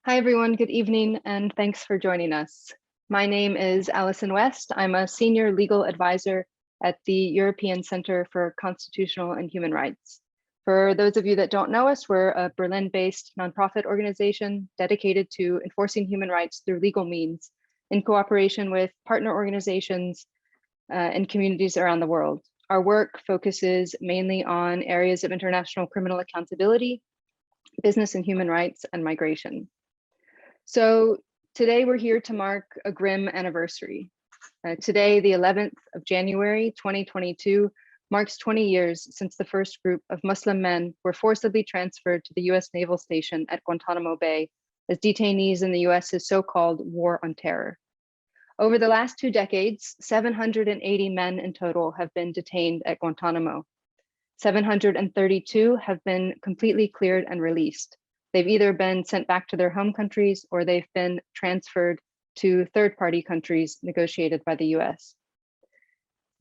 Hi, everyone. Good evening, and thanks for joining us. My name is Allison West. I'm a senior legal advisor at the European Center for Constitutional and Human Rights. For those of you that don't know us, we're a Berlin-based nonprofit organization dedicated to enforcing human rights through legal means in cooperation with partner organizations and communities around the world. Our work focuses mainly on areas of international criminal accountability, business and human rights, and migration. So today we're here to mark a grim anniversary. Today, the 11th of January, 2022, marks 20 years since the first group of Muslim men were forcibly transferred to the US Naval Station at Guantanamo Bay as detainees in the US's so-called War on Terror. Over the last 2 decades, 780 men in total have been detained at Guantanamo. 732 have been completely cleared and released. They've either been sent back to their home countries or they've been transferred to third-party countries negotiated by the US.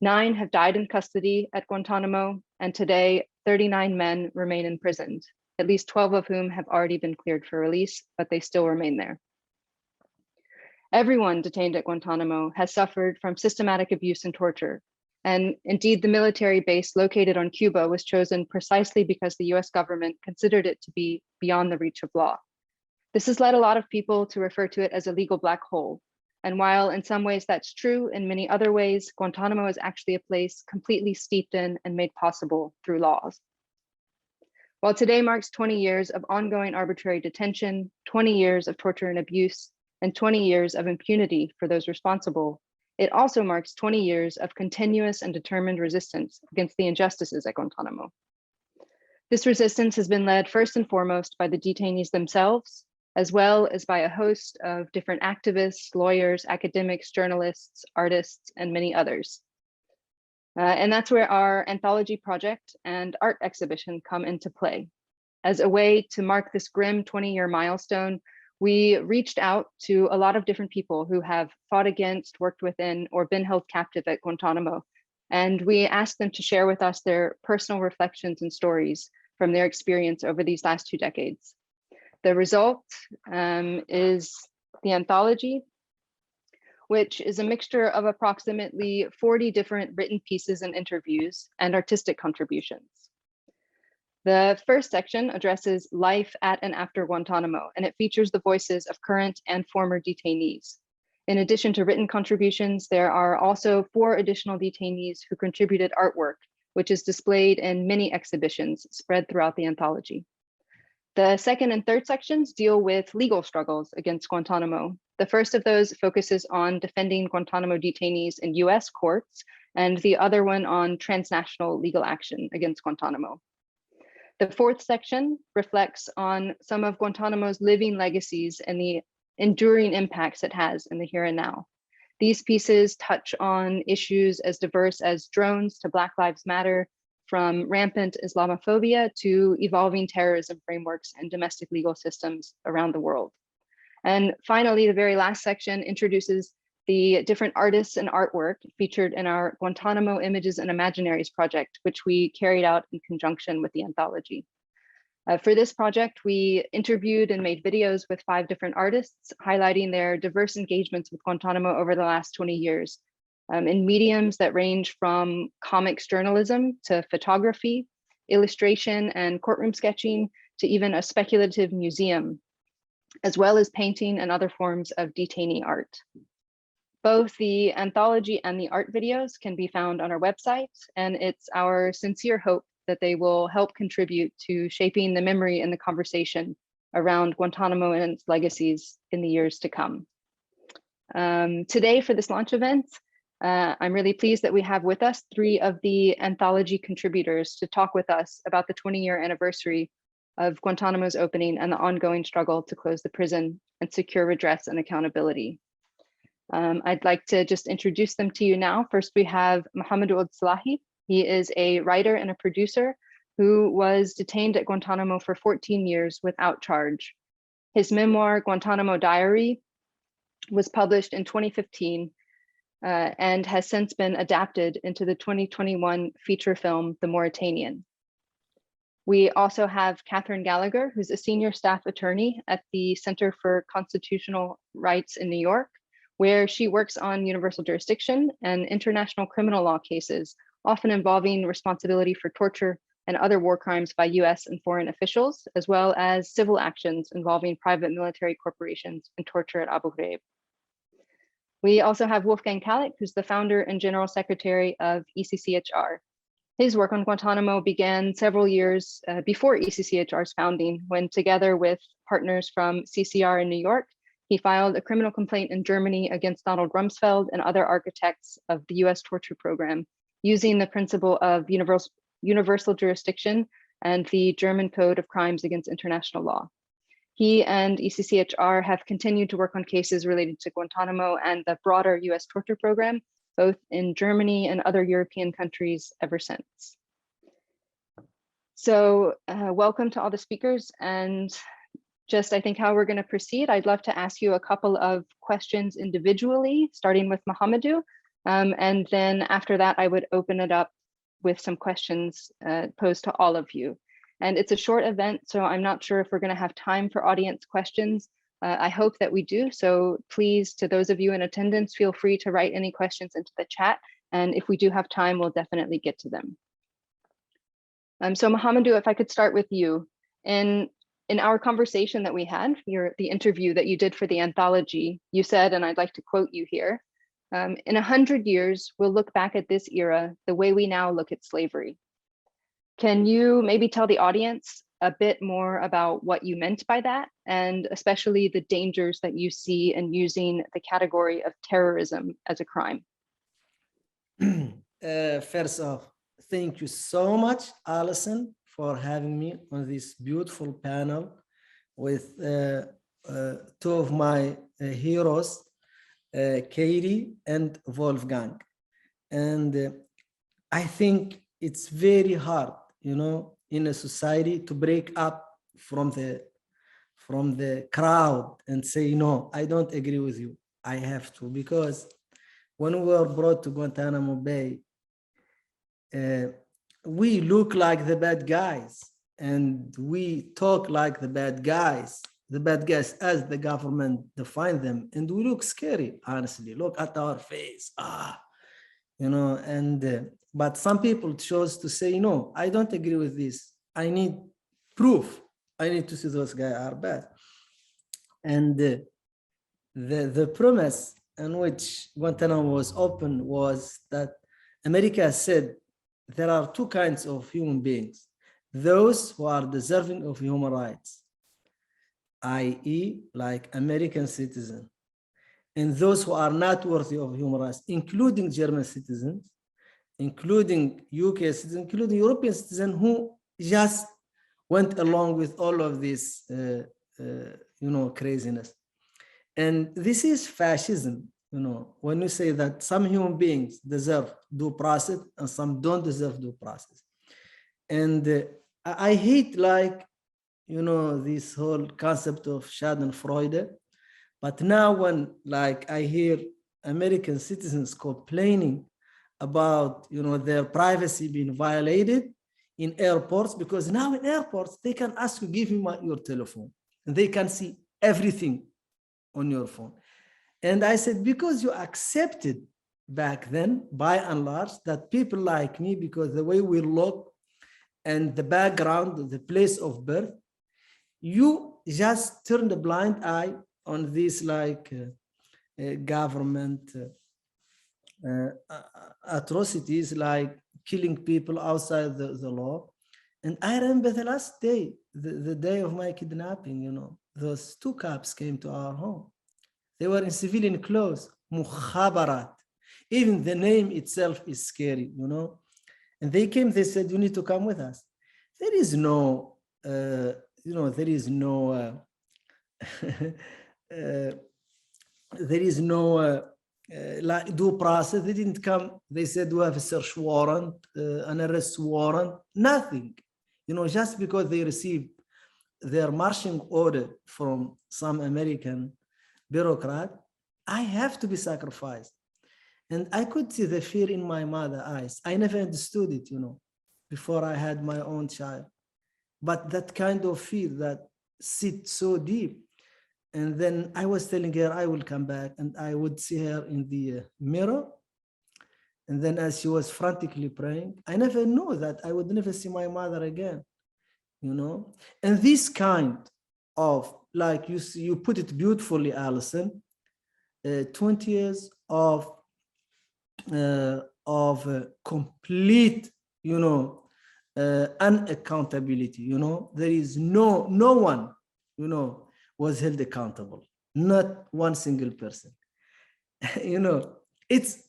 9 have died in custody at Guantanamo, and today 39 men remain imprisoned, at least 12 of whom have already been cleared for release, but they still remain there. Everyone detained at Guantanamo has suffered from systematic abuse and torture. And indeed, the military base located on Cuba was chosen precisely because the US government considered it to be beyond the reach of law. This has led a lot of people to refer to it as a legal black hole. And while in some ways that's true, in many other ways, Guantanamo is actually a place completely steeped in and made possible through laws. While today marks 20 years of ongoing arbitrary detention, 20 years of torture and abuse, and 20 years of impunity for those responsible, it also marks 20 years of continuous and determined resistance against the injustices at Guantanamo. This resistance has been led first and foremost by the detainees themselves, as well as by a host of different activists, lawyers, academics, journalists, artists, and many others. And that's where our anthology project and art exhibition come into play. As a way to mark this grim 20-year milestone, we reached out to a lot of different people who have fought against, worked within, or been held captive at Guantanamo. And we asked them to share with us their personal reflections and stories from their experience over these last 2 decades. The result is the anthology, which is a mixture of approximately 40 different written pieces and interviews and artistic contributions. The first section addresses life at and after Guantanamo, and it features the voices of current and former detainees. In addition to written contributions, there are also 4 additional detainees who contributed artwork, which is displayed in many exhibitions spread throughout the anthology. The second and third sections deal with legal struggles against Guantanamo. The first of those focuses on defending Guantanamo detainees in US courts, and the other one on transnational legal action against Guantanamo. The fourth section reflects on some of Guantanamo's living legacies and the enduring impacts it has in the here and now. These pieces touch on issues as diverse as drones to Black Lives Matter, from rampant Islamophobia to evolving terrorism frameworks and domestic legal systems around the world. And finally, the very last section introduces the different artists and artwork featured in our Guantanamo Images and Imaginaries project, which we carried out in conjunction with the anthology. For this project, we interviewed and made videos with 5 different artists, highlighting their diverse engagements with Guantanamo over the last 20 years, in mediums that range from comics journalism to photography, illustration and courtroom sketching, to even a speculative museum, as well as painting and other forms of detainee art. Both the anthology and the art videos can be found on our website, and it's our sincere hope that they will help contribute to shaping the memory and the conversation around Guantanamo and its legacies in the years to come. Today, for this launch event, I'm really pleased that we have with us 3 of the anthology contributors to talk with us about the 20-year anniversary of Guantanamo's opening and the ongoing struggle to close the prison and secure redress and accountability. I'd like to just introduce them to you now. First, we have Mohamedou Ould-Slahi. He is a writer and a producer who was detained at Guantanamo for 14 years without charge. His memoir, Guantanamo Diary, was published in 2015 and has since been adapted into the 2021 feature film, The Mauritanian. We also have Catherine Gallagher, who's a senior staff attorney at the Center for Constitutional Rights in New York, where she works on universal jurisdiction and international criminal law cases, often involving responsibility for torture and other war crimes by US and foreign officials, as well as civil actions involving private military corporations and torture at Abu Ghraib. We also have Wolfgang Kalik, who's the founder and general secretary of ECCHR. His work on Guantanamo began several years before ECCHR's founding, when together with partners from CCR in New York, he filed a criminal complaint in Germany against Donald Rumsfeld and other architects of the US torture program, using the principle of universal jurisdiction and the German Code of Crimes Against International Law. He and ECCHR have continued to work on cases related to Guantanamo and the broader US torture program, both in Germany and other European countries ever since. So welcome to all the speakers, and just I think how we're going to proceed, I'd love to ask you a couple of questions individually, starting with Mohamedou, and then after that I would open it up with some questions posed to all of you. And it's a short event, so I'm not sure if we're going to have time for audience questions. I hope that we do. So please, to those of you in attendance, feel free to write any questions into the chat. And if we do have time, we'll definitely get to them. So Mohamedou, if I could start with you. In our conversation that we had, the interview that you did for the anthology, you said, and I'd like to quote you here, in 100 years, we'll look back at this era the way we now look at slavery. Can you maybe tell the audience a bit more about what you meant by that, and especially the dangers that you see in using the category of terrorism as a crime? First off, thank you so much, Allison, for having me on this beautiful panel with two of my heroes, Katie and Wolfgang. And I think it's very hard, you know, in a society to break up from the crowd and say, no, I don't agree with you. I have to, because when we were brought to Guantanamo Bay, we look like the bad guys and we talk like the bad guys as the government define them. And we look scary, honestly. Look at our face, you know, and but some people chose to say, no, I don't agree with this. I need proof. I need to see those guys are bad. And the premise in which Guantanamo was open was that America said there are two kinds of human beings: those who are deserving of human rights, i.e., like American citizens, and those who are not worthy of human rights, including German citizens, including UK citizens, including European citizens who just went along with all of this, you know, craziness. And this is fascism, you know, when you say that some human beings deserve due process and some don't deserve due process. And I hate, like, you know, this whole concept of Schadenfreude. But now when, like, I hear American citizens complaining about, you know, their privacy being violated in airports, because now in airports, they can ask you, give me your telephone, and they can see everything on your phone. And I said, because you accepted back then, by and large, that people like me, because the way we look and the background, the place of birth, you just turn the blind eye on this, like, government atrocities, like killing people outside the law. And I remember the last day, the day of my kidnapping, you know, those two cops came to our home. They were in civilian clothes, mukhabarat. Even the name itself is scary, you know. And they came, they said, you need to come with us. There is no, you know, there is no, there is no like due process. They didn't come. They said, we have a search warrant, an arrest warrant, nothing. You know, just because they received their marching order from some American bureaucrat, I have to be sacrificed. And I could see the fear in my mother's eyes. I never understood it, you know, before I had my own child. but that kind of fear that sits so deep. And then I was telling her I will come back, and I would see her in the mirror. And then as she was frantically praying, I never knew that I would never see my mother again, you know? And this kind of, like you put it beautifully, Allison, 20 years of complete, you know, unaccountability, you know, there is no one, you know, was held accountable, not one single person. You know,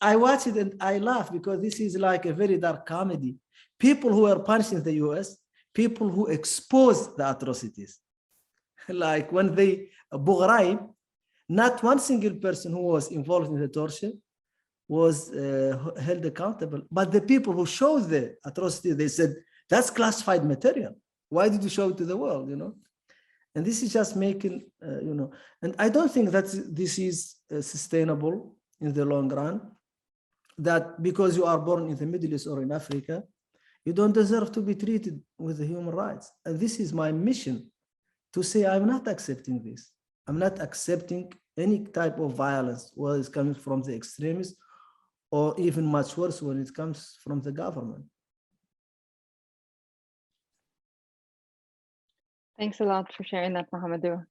I watch it and I laugh because this is like a very dark comedy. People who are punished in the US, people who expose the atrocities. Like when they, Bughraib, not one single person who was involved in the torture was held accountable. But the people who showed the atrocity, they said, that's classified material. Why did you show it to the world, you know? And this is just making, you know, and I don't think that this is sustainable in the long run, that because you are born in the Middle East or in Africa, you don't deserve to be treated with the human rights. And this is my mission, to say I'm not accepting this. I'm not accepting any type of violence, whether it's coming from the extremists or even much worse when it comes from the government. Thanks a lot for sharing that, Mohamedou.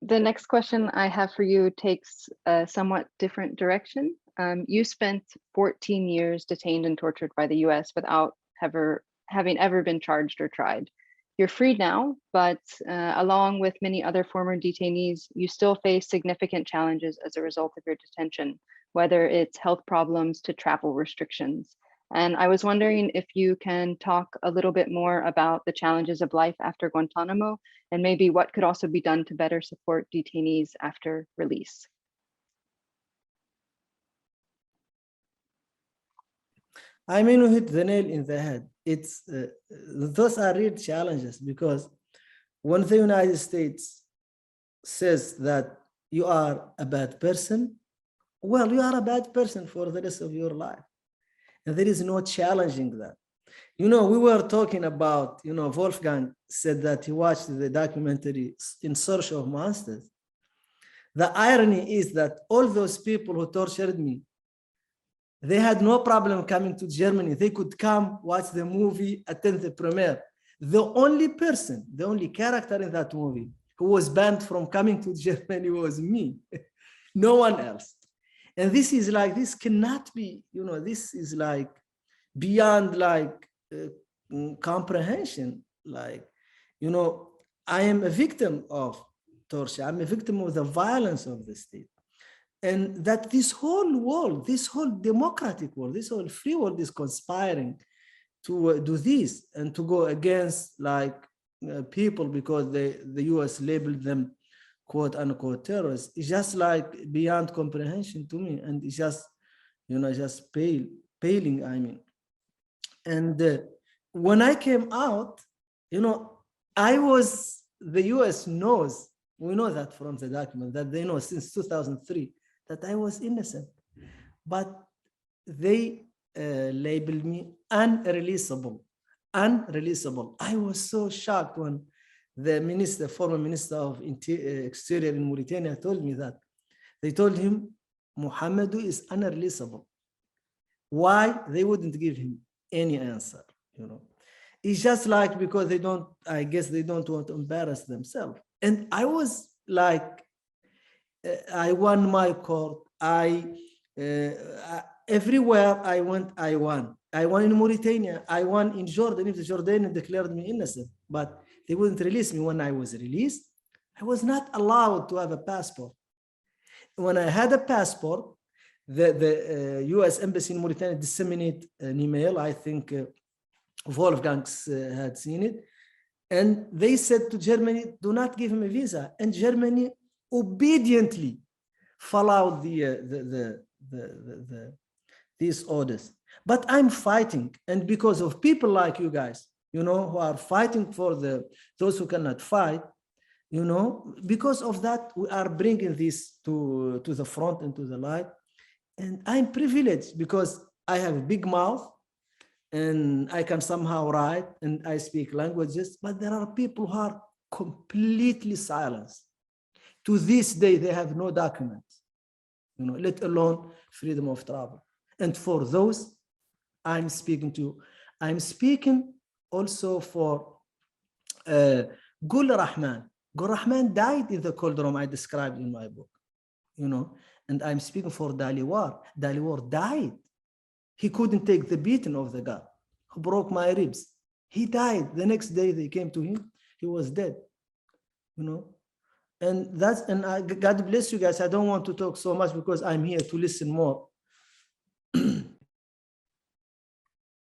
The next question I have for you takes a somewhat different direction. You spent 14 years detained and tortured by the US without having ever been charged or tried. You're free now, but along with many other former detainees, you still face significant challenges as a result of your detention, whether it's health problems to travel restrictions. And I was wondering if you can talk a little bit more about the challenges of life after Guantánamo, and maybe what could also be done to better support detainees after release. I mean, you hit the nail in the head. It's those are real challenges, because when the United States says that you are a bad person, well, you are a bad person for the rest of your life. And there is no challenging that. You know, we were talking about, you know, Wolfgang said that he watched the documentary In Search of Monsters. The irony is that all those people who tortured me, they had no problem coming to Germany. They could come, watch the movie, attend the premiere. The only person, the only character in that movie who was banned from coming to Germany was me, no one else. And this is like, this cannot be, you know, this is like beyond like comprehension. Like, you know, I am a victim of torture. I'm a victim of the violence of the state. And that this whole world, this whole democratic world, this whole free world is conspiring to do this and to go against like people because the US labeled them quote unquote terrorists. It's just like beyond comprehension to me. And it's just, you know, just paling, I mean. And when I came out, you know, the US knows, we know that from the document, that they know since 2003 that I was innocent, but they labeled me unreleasable. I was so shocked when the former minister of exterior in Mauritania told me that. They told him, Mohamedou is unreleasable. Why? They wouldn't give him any answer, you know. It's just like because they don't, I guess they don't want to embarrass themselves. And I was like, I won my court. Everywhere I went, I won. I won in Mauritania. I won in Jordan. If the Jordanians declared me innocent, but they wouldn't release me. When I was released, I was not allowed to have a passport. When I had a passport, the US Embassy in Mauritania disseminated an email. I think Wolfgang had seen it. And they said to Germany, do not give him a visa. And Germany obediently followed these orders. But I'm fighting. And because of people like you guys, you know, who are fighting for those who cannot fight, you know, because of that, we are bringing this to the front and to the light. And I'm privileged because I have a big mouth. and I can somehow write and I speak languages, but there are people who are completely silenced. To this day, they have no documents, let alone freedom of travel. And for those I'm speaking to, I'm speaking also for Gul Rahman. Gul Rahman died in the cold room I described in my book, and I'm speaking for Daliwar. Daliwar died. He couldn't take the beating of the guy who broke my ribs. He died. The next day they came to him, he was dead, And God bless you guys. I don't want to talk so much because I'm here to listen more.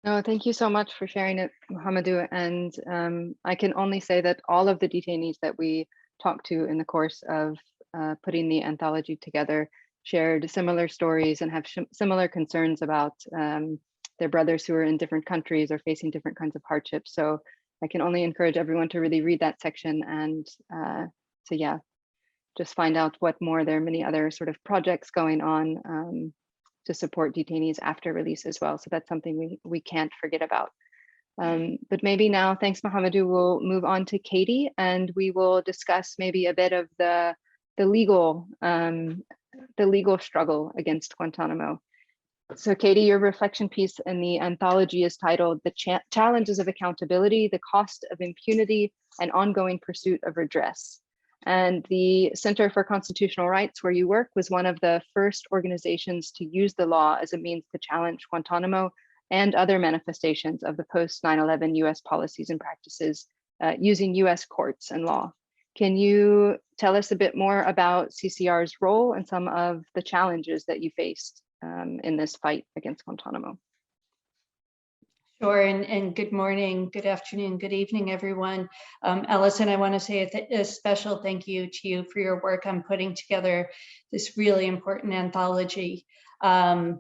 No, thank you so much for sharing it, Mohamedou. And I can only say that all of the detainees that we talked to in the course of putting the anthology together shared similar stories and have similar concerns about their brothers who are in different countries or facing different kinds of hardships. So I can only encourage everyone to really read that section and to just find out what more. There are many other sort of projects going on to support detainees after release as well. So that's something we can't forget about. But maybe now, thanks Mohamedou, we'll move on to Katie and we will discuss maybe a bit of the legal struggle against Guantanamo. So Katie, your reflection piece in the anthology is titled "The Challenges of Accountability, the Cost of Impunity, and Ongoing Pursuit of Redress." And the Center for Constitutional Rights, where you work, was one of the first organizations to use the law as a means to challenge Guantanamo and other manifestations of the post 9/11 US policies and practices using US courts and law. Can you tell us a bit more about CCR's role and some of the challenges that you faced in this fight against Guantanamo? Sure, and good morning, good afternoon, good evening, everyone. Allison, I want to say a special thank you to you for your work on putting together this really important anthology. And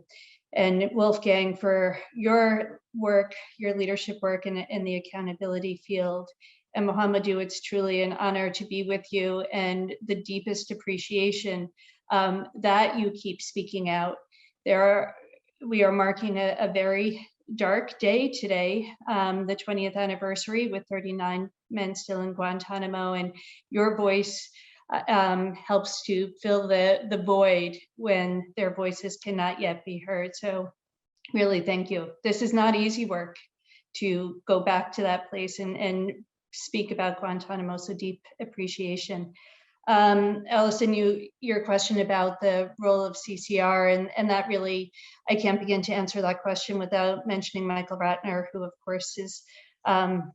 Wolfgang, for your work, your leadership work in the accountability field. And Mohamedou, it's truly an honor to be with you and the deepest appreciation that you keep speaking out. We are marking a very dark day today, the 20th anniversary, with 39 men still in Guantanamo, and your voice helps to fill the void when their voices cannot yet be heard. So really, thank you. This is not easy work to go back to that place and speak about Guantanamo, so deep appreciation. Allison, your question about the role of CCR, and that really, I can't begin to answer that question without mentioning Michael Ratner, who of course is an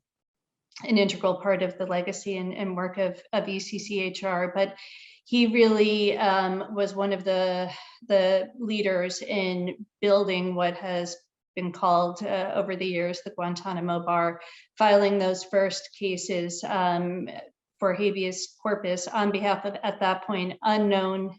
integral part of the legacy and work of ECCHR, but he really was one of the leaders in building what has been called over the years the Guantanamo Bar, filing those first cases for habeas corpus on behalf of, at that point, unknown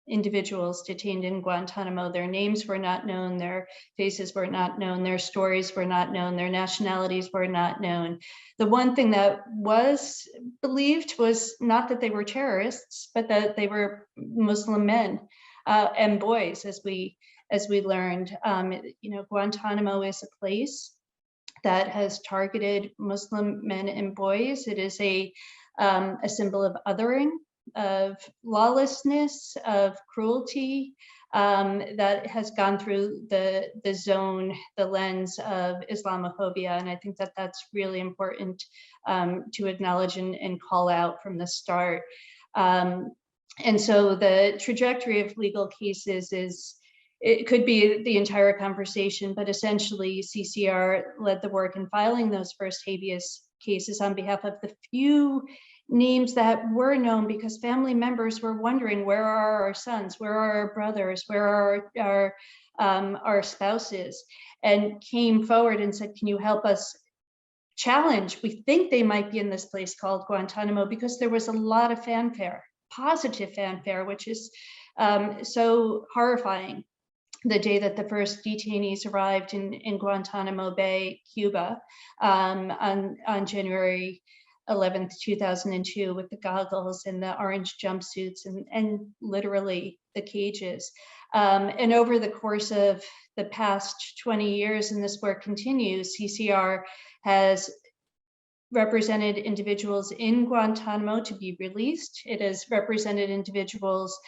individuals detained in Guantanamo. Their names were not known, their faces were not known, their stories were not known, their nationalities were not known. The one thing that was believed was not that they were terrorists, but that they were Muslim men and boys, as we learned. Guantanamo is a place that has targeted Muslim men and boys. It is a symbol of othering, of lawlessness, of cruelty that has gone through the zone, the lens of Islamophobia. And I think that that's really important to acknowledge and call out from the start. And so the trajectory of legal cases it could be the entire conversation, but essentially CCR led the work in filing those first habeas cases on behalf of the few names that were known, because family members were wondering, where are our sons, where are our brothers, where are our spouses, and came forward and said, can you help us challenge? We think they might be in this place called Guantanamo, because there was a lot of fanfare, positive fanfare, which is so horrifying. The day that the first detainees arrived in Guantanamo Bay, Cuba, on January 11th, 2002, with the goggles and the orange jumpsuits, and literally the cages. And over the course of the past 20 years, and this work continues, CCR has represented individuals in Guantanamo to be released. It has represented individuals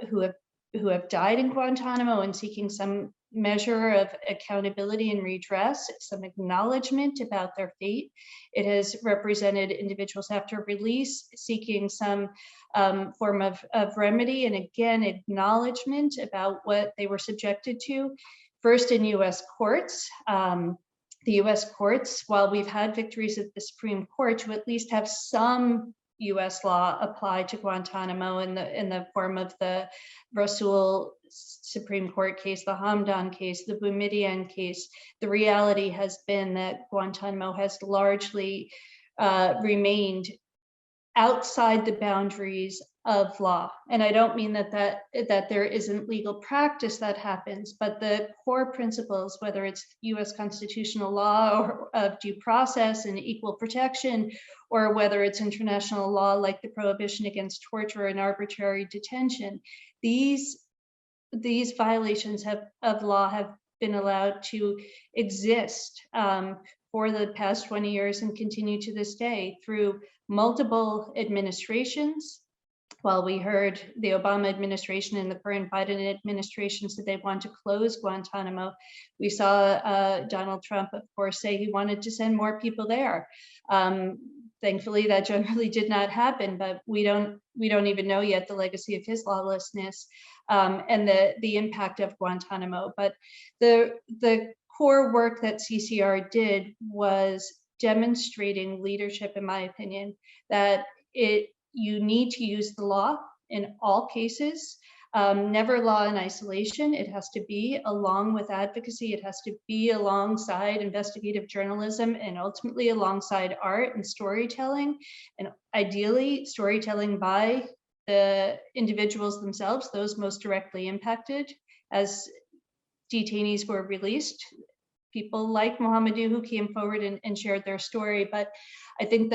who have died in Guantanamo and seeking some measure of accountability and redress, some acknowledgement about their fate. It has represented individuals after release seeking some form of remedy, and again, acknowledgement about what they were subjected to, first in US courts. The US courts, while we've had victories at the Supreme Court, to at least have some US law apply to Guantanamo in the form of the Rasul Supreme Court case, the Hamdan case, the Boumediene case. The reality has been that Guantanamo has largely remained outside the boundaries of law. And I don't mean that there isn't legal practice that happens, but the core principles, whether it's US constitutional law or of due process and equal protection, or whether it's international law like the prohibition against torture and arbitrary detention, these violations of law have been allowed to exist for the past 20 years and continue to this day through multiple administrations. While we heard the Obama administration and the current Biden administration said they want to close Guantanamo, we saw Donald Trump, of course, say he wanted to send more people there. Thankfully, that generally did not happen, but we don't even know yet the legacy of his lawlessness and the impact of Guantanamo. But the core work that CCR did was demonstrating leadership, in my opinion, that you need to use the law in all cases, never law in isolation. It has to be along with advocacy. It has to be alongside investigative journalism and ultimately alongside art and storytelling, and ideally storytelling by the individuals themselves, those most directly impacted as detainees were released. People like Mohamedou who came forward and shared their story. But I think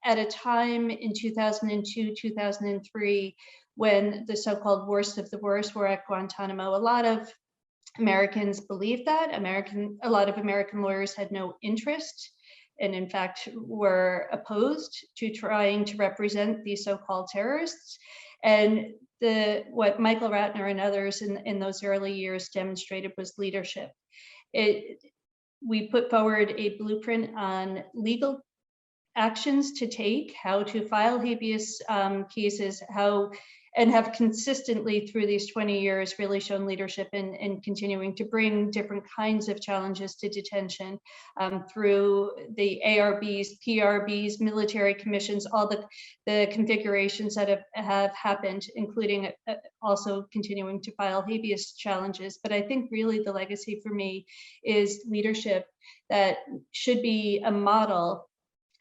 at a time in 2002, 2003, when the so-called worst of the worst were at Guantanamo, a lot of Americans believed that. A lot of American lawyers had no interest and in fact were opposed to trying to represent these so-called terrorists. And what Michael Ratner and others in those early years demonstrated was leadership. We put forward a blueprint on legal actions to take, how to file habeas cases, and have consistently through these 20 years really shown leadership in continuing to bring different kinds of challenges to detention through the ARBs, PRBs, military commissions, all the configurations that have happened, including also continuing to file habeas challenges. But I think really the legacy for me is leadership that should be a model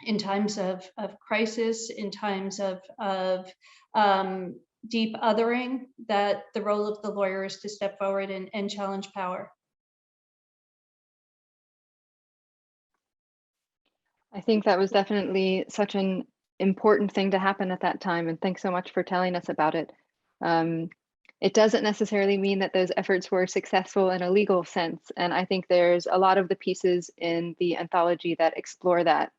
in times of crisis, in times of deep othering, that the role of the lawyer is to step forward and challenge power. I think that was definitely such an important thing to happen at that time, and thanks so much for telling us about it. It doesn't necessarily mean that those efforts were successful in a legal sense, and I think there's a lot of the pieces in the anthology that explore that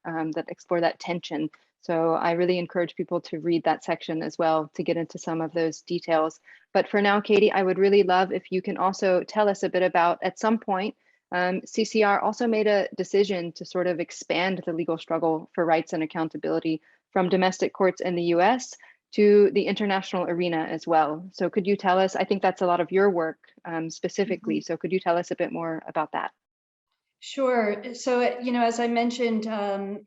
tension. So I really encourage people to read that section as well to get into some of those details. But for now, Katie, I would really love if you can also tell us a bit about, at some point, CCR also made a decision to sort of expand the legal struggle for rights and accountability from domestic courts in the US to the international arena as well. So could you tell us, I think that's a lot of your work specifically, so could you tell us a bit more about that? Sure. So, as I mentioned,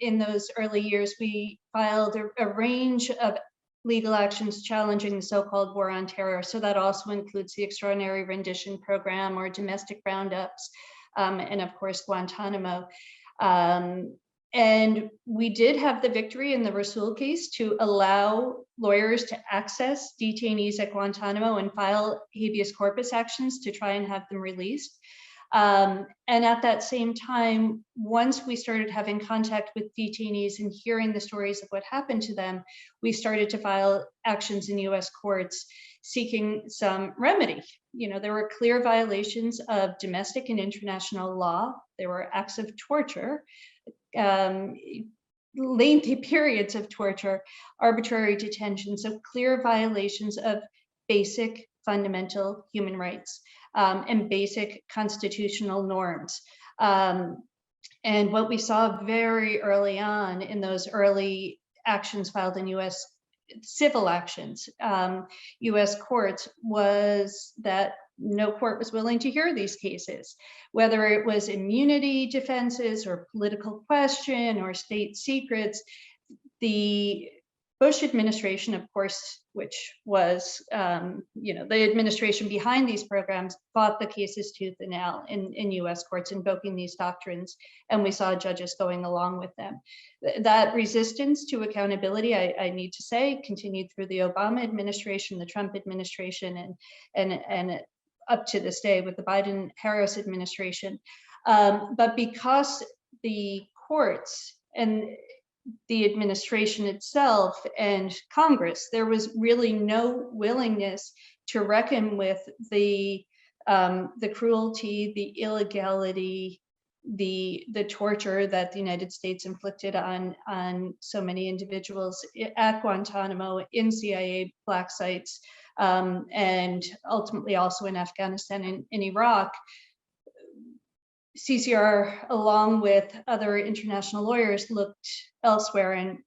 in those early years, we filed a range of legal actions challenging the so-called war on terror. So that also includes the Extraordinary Rendition Program or domestic roundups, and of course, Guantanamo. And we did have the victory in the Rasul case to allow lawyers to access detainees at Guantanamo and file habeas corpus actions to try and have them released. And at that same time, once we started having contact with detainees and hearing the stories of what happened to them, we started to file actions in US courts seeking some remedy. You know, there were clear violations of domestic and international law. There were acts of torture, lengthy periods of torture, arbitrary detention, so clear violations of basic fundamental human rights and basic constitutional norms. And what we saw very early on in those early actions filed in US civil actions, US courts, was that no court was willing to hear these cases, whether it was immunity defenses or political question or state secrets. The Bush administration, of course, which was you know, the administration behind these programs, fought the cases tooth and nail in US courts, invoking these doctrines, and we saw judges going along with them. That resistance to accountability, I need to say, continued through the Obama administration, the Trump administration, and up to this day with the Biden-Harris administration. But because the courts and the administration itself and Congress, there was really no willingness to reckon with the cruelty, the illegality, the torture that the United States inflicted on so many individuals at Guantánamo, in CIA black sites, and ultimately also in Afghanistan and in Iraq. CCR, along with other international lawyers, looked elsewhere. And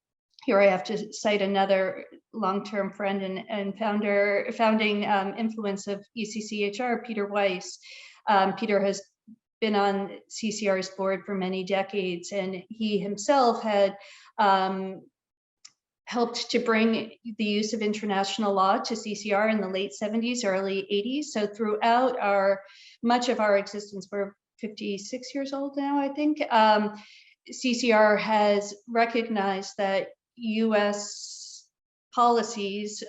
here I have to cite another long-term friend and founding influence of ECCHR, Peter Weiss. Peter has been on CCR's board for many decades, and he himself had helped to bring the use of international law to CCR in the late 70s, early 80s. So throughout much of our existence, we're 56 years old now, I think. CCR has recognized that US policies,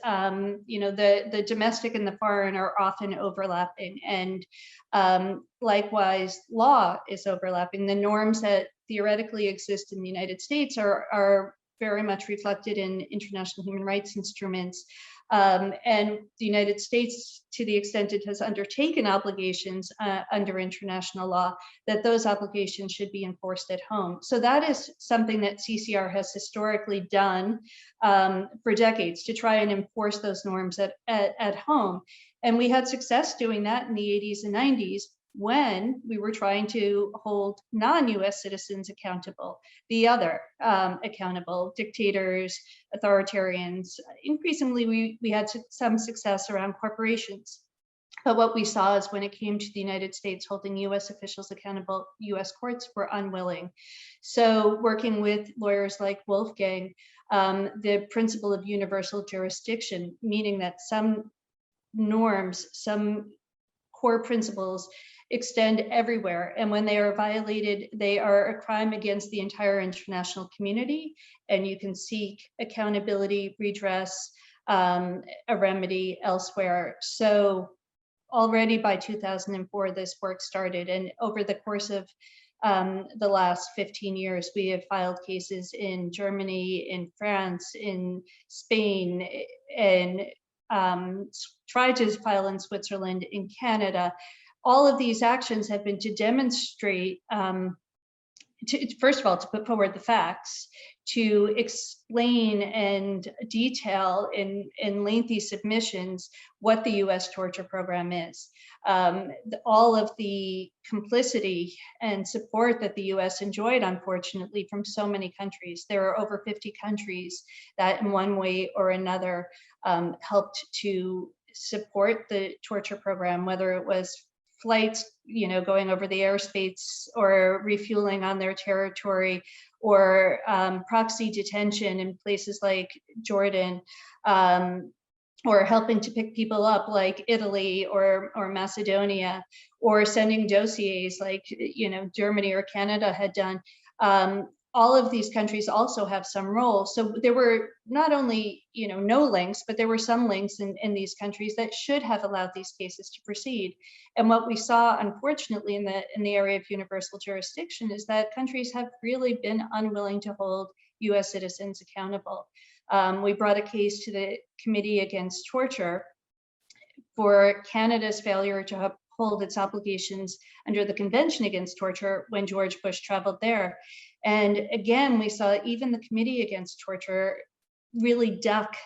you know, the domestic and the foreign are often overlapping, and likewise, law is overlapping. The norms that theoretically exist in the United States are very much reflected in international human rights instruments. And the United States, to the extent it has undertaken obligations under international law, that those obligations should be enforced at home. So that is something that CCR has historically done for decades, to try and enforce those norms at home. And we had success doing that in the 80s and 90s, when we were trying to hold non-US citizens accountable, the other accountable, dictators, authoritarians. Increasingly, we had some success around corporations. But what we saw is when it came to the United States holding US officials accountable, US courts were unwilling. So working with lawyers like Wolfgang, the principle of universal jurisdiction, meaning that some norms, some core principles extend everywhere, and when they are violated, they are a crime against the entire international community, and you can seek accountability, redress, a remedy elsewhere. So already by 2004, this work started, and over the course of the last 15 years, we have filed cases in Germany, in France, in Spain, and tried to file in Switzerland, in Canada. All of these actions have been to demonstrate, first of all, to put forward the facts, to explain and detail in lengthy submissions what the US torture program is. All of the complicity and support that the US enjoyed, unfortunately, from so many countries. There are over 50 countries that in one way or another helped to support the torture program, whether it was flights, you know, going over the airspace or refueling on their territory, or proxy detention in places like Jordan, or helping to pick people up like Italy or Macedonia, or sending dossiers like, you know, Germany or Canada had done. All of these countries also have some role. So there were not only, you know, no links, but there were some links in these countries that should have allowed these cases to proceed. And what we saw, unfortunately, in the area of universal jurisdiction is that countries have really been unwilling to hold US citizens accountable. We brought a case to the Committee Against Torture for Canada's failure to uphold its obligations under the Convention Against Torture when George Bush traveled there. And again, we saw even the Committee Against Torture really duck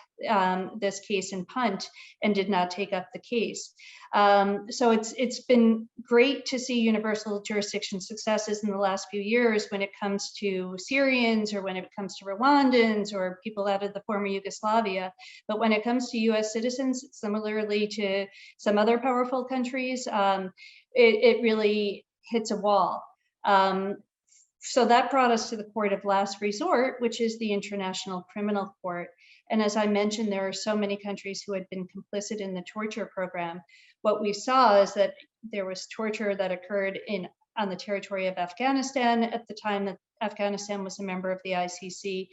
this case and punt and did not take up the case. So it's been great to see universal jurisdiction successes in the last few years when it comes to Syrians or when it comes to Rwandans or people out of the former Yugoslavia. But when it comes to US citizens, similarly to some other powerful countries, it really hits a wall. So that brought us to the court of last resort, which is the International Criminal Court. And as I mentioned, there are so many countries who had been complicit in the torture program. What we saw is that there was torture that occurred on the territory of Afghanistan at the time that Afghanistan was a member of the ICC,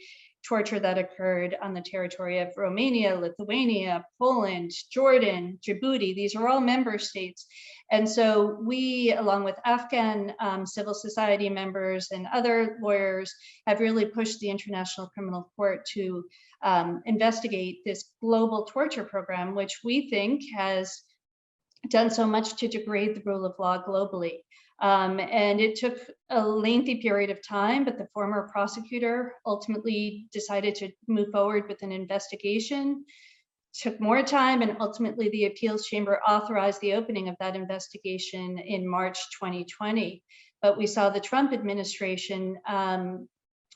torture that occurred on the territory of Romania, Lithuania, Poland, Jordan, Djibouti. These are all member states. And so we, along with Afghan civil society members and other lawyers, have really pushed the International Criminal Court to investigate this global torture program, which we think has done so much to degrade the rule of law globally. And it took a lengthy period of time, but the former prosecutor ultimately decided to move forward with an investigation. Took more time, and ultimately the appeals chamber authorized the opening of that investigation in March 2020. But we saw the Trump administration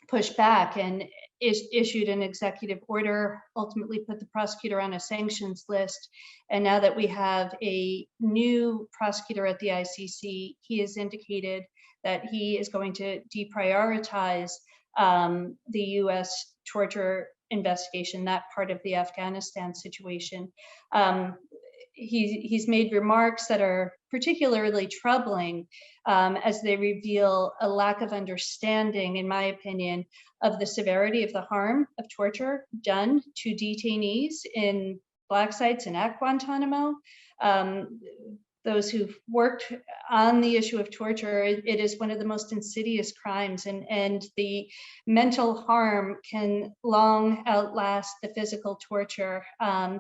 push back and issued an executive order, ultimately put the prosecutor on a sanctions list. And now that we have a new prosecutor at the ICC, he has indicated that he is going to deprioritize the US torture investigation, that part of the Afghanistan situation. He's made remarks that are particularly troubling as they reveal a lack of understanding, in my opinion, of the severity of the harm of torture done to detainees in Black sites and at Guantánamo. Those who've worked on the issue of torture, it is one of the most insidious crimes, and the mental harm can long outlast the physical torture.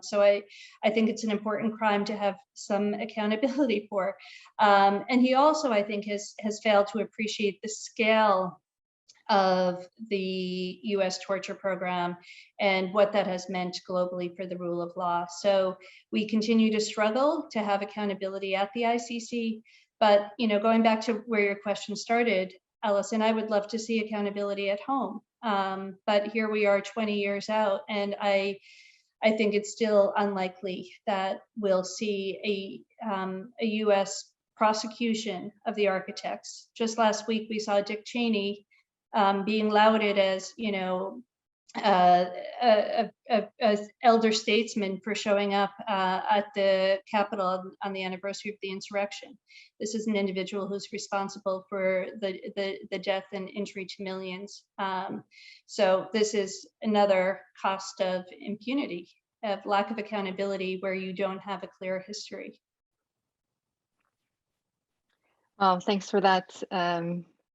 So I think it's an important crime to have some accountability for. And he also, I think, has failed to appreciate the scale of the US torture program and what that has meant globally for the rule of law. So we continue to struggle to have accountability at the ICC, but going back to where your question started, Allison, I would love to see accountability at home. But here we are 20 years out, and I think it's still unlikely that we'll see a US prosecution of the architects. Just last week, we saw Dick Cheney being lauded as, a elder statesman for showing up at the Capitol on the anniversary of the insurrection. This is an individual who's responsible for the death and injury to millions. So this is another cost of impunity, of lack of accountability where you don't have a clear history. Well, thanks for that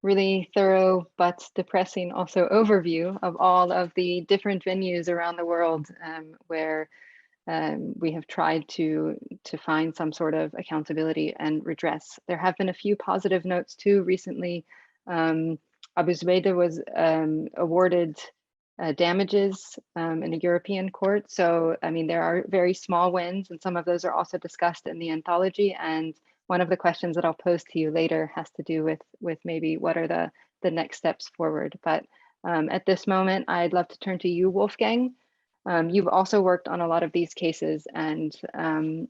really thorough but depressing also overview of all of the different venues around the world where we have tried to find some sort of accountability and redress. There have been a few positive notes too. Recently, Abu Zubaydah was awarded damages in a European court. So, I mean, there are very small wins, and some of those are also discussed in the anthology. And one of the questions that I'll pose to you later has to do with maybe what are the next steps forward. But at this moment, I'd love to turn to you, Wolfgang. You've also worked on a lot of these cases. And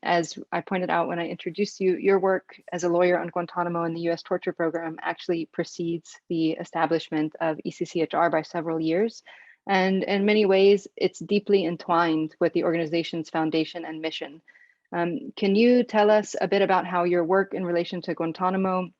as I pointed out when I introduced you, your work as a lawyer on Guantánamo and the US torture program actually precedes the establishment of ECCHR by several years. And in many ways, it's deeply entwined with the organization's foundation and mission. Can you tell us a bit about how your work in relation to Guantánamo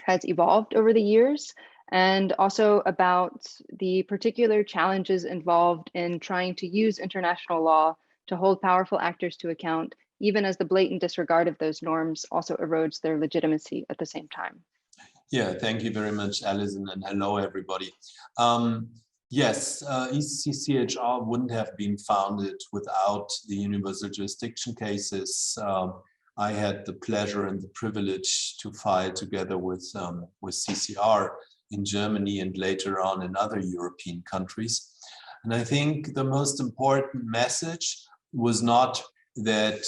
has evolved over the years, and also about the particular challenges involved in trying to use international law to hold powerful actors to account, even as the blatant disregard of those norms also erodes their legitimacy at the same time? Yeah, thank you very much, Alison, and hello, everybody. Yes, ECCHR wouldn't have been founded without the universal jurisdiction cases. I had the pleasure and the privilege to file together with CCR in Germany and later on in other European countries. And I think the most important message was not that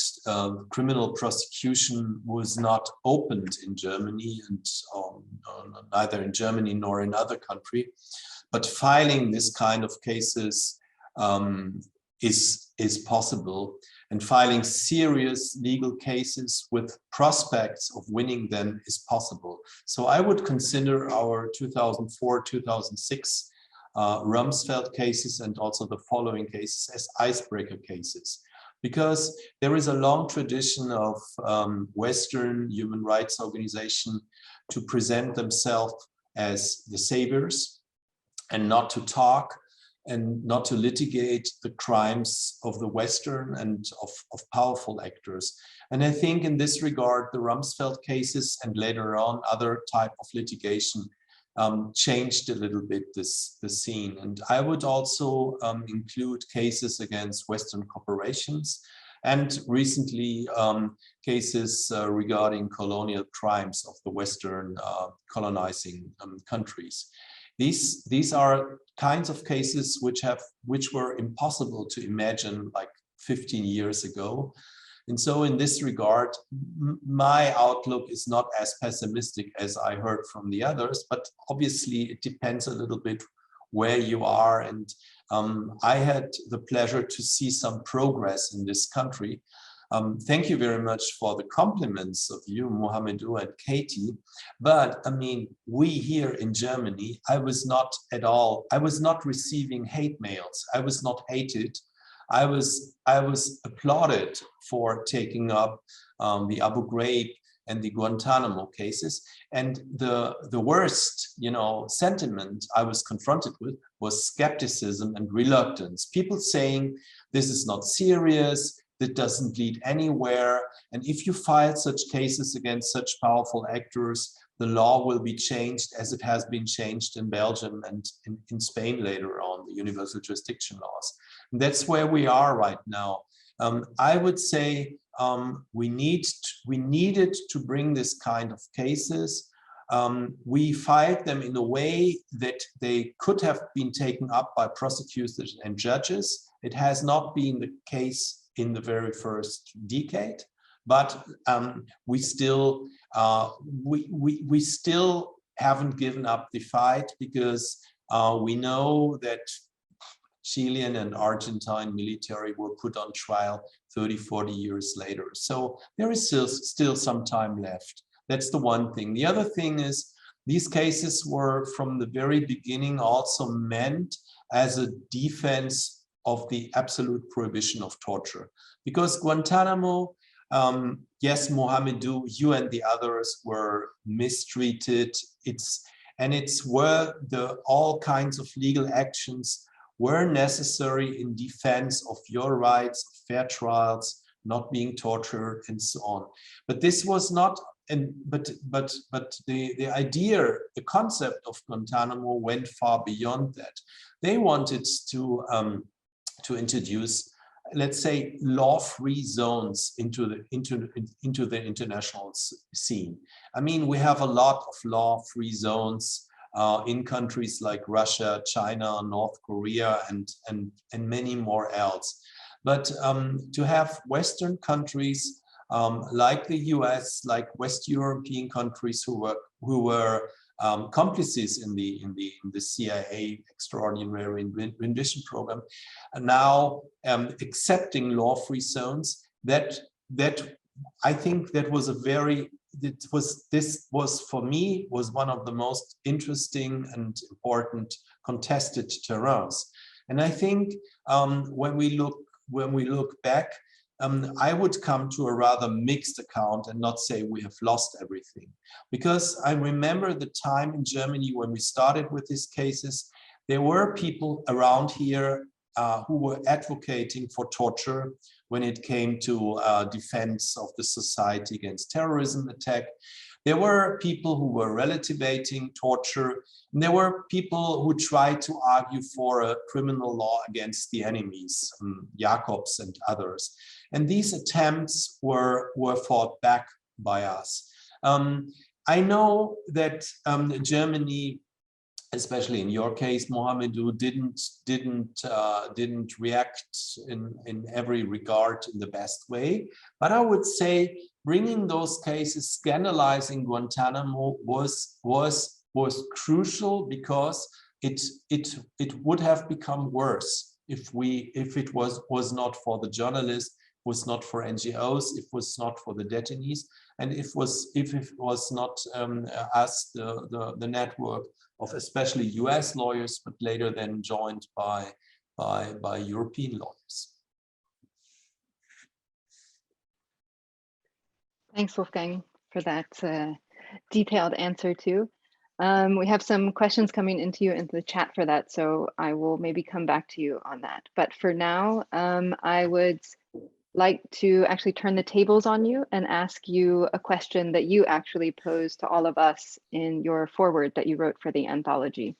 criminal prosecution was not opened in Germany, and neither in Germany nor in other country, but filing this kind of cases is possible, and filing serious legal cases with prospects of winning them is possible. So I would consider our 2004-2006 Rumsfeld cases and also the following cases as icebreaker cases, because there is a long tradition of Western human rights organizations to present themselves as the saviors and not to talk and not to litigate the crimes of the Western and of powerful actors. And I think in this regard, the Rumsfeld cases and later on other type of litigation changed a little bit the scene. And I would also include cases against Western corporations and recently cases regarding colonial crimes of the Western colonizing countries. These are kinds of cases which were impossible to imagine like 15 years ago. And so in this regard, my outlook is not as pessimistic as I heard from the others, but obviously it depends a little bit where you are. And I had the pleasure to see some progress in this country. Thank you very much for the compliments of you, Mohamedou and Katie. But I mean, we here in Germany, I was not receiving hate mails. I was not hated. I was applauded for taking up the Abu Ghraib and the Guantánamo cases. And the worst, sentiment I was confronted with was skepticism and reluctance. People saying, this is not serious, that doesn't lead anywhere. And if you file such cases against such powerful actors, the law will be changed as it has been changed in Belgium and in Spain later on, the universal jurisdiction laws. And that's where we are right now. I would say we needed to bring this kind of cases. We filed them in a way that they could have been taken up by prosecutors and judges. It has not been the case in the very first decade, but we still haven't given up the fight, because we know that Chilean and Argentine military were put on trial 30, 40 years later. So there is still some time left. That's the one thing. The other thing is, these cases were from the very beginning also meant as a defense of the absolute prohibition of torture. Because Guantánamo, yes, Mohamedou, you and the others were mistreated. All kinds of legal actions were necessary in defense of your rights, fair trials, not being tortured, and so on. But this was not, but the idea, the concept of Guantánamo went far beyond that. They wanted to introduce, let's say, law-free zones into the international scene. I mean, we have a lot of law-free zones in countries like Russia, China, North Korea, and many more else. But to have Western countries like the US, like West European countries who were complices in the CIA extraordinary rendition program, and now accepting law-free zones, that I think that was for me was one of the most interesting and important contested terrains. And I think when we look back, I would come to a rather mixed account and not say we have lost everything. Because I remember the time in Germany when we started with these cases, there were people around here who were advocating for torture when it came to defense of the society against terrorism attack. There were people who were relativating torture, and there were people who tried to argue for a criminal law against the enemies, Jacobs and others. And these attempts were fought back by us. I know that Germany, especially in your case, Mohamedou, didn't react in every regard in the best way. But I would say bringing those cases, scandalizing Guantánamo was crucial, because it would have become worse if it was not for the journalists, was not for NGOs, if it was not for the detainees, and if it was not us, the network of especially US lawyers, but later then joined by European lawyers. Thanks, Wolfgang, for that detailed answer too. We have some questions coming into the chat for that, so I will maybe come back to you on that. But for now, I would like to actually turn the tables on you and ask you a question that you actually posed to all of us in your foreword that you wrote for the anthology.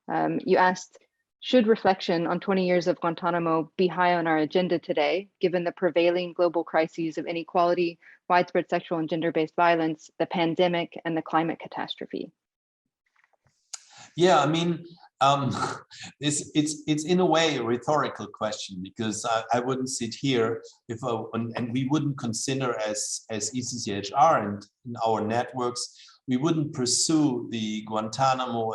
You asked, should reflection on 20 years of Guantánamo be high on our agenda today, given the prevailing global crises of inequality, widespread sexual and gender-based violence, the pandemic, and the climate catastrophe? Yeah, I mean, it's in a way a rhetorical question, because I wouldn't sit here and we wouldn't consider as ECCHR and in our networks, we wouldn't pursue the Guantánamo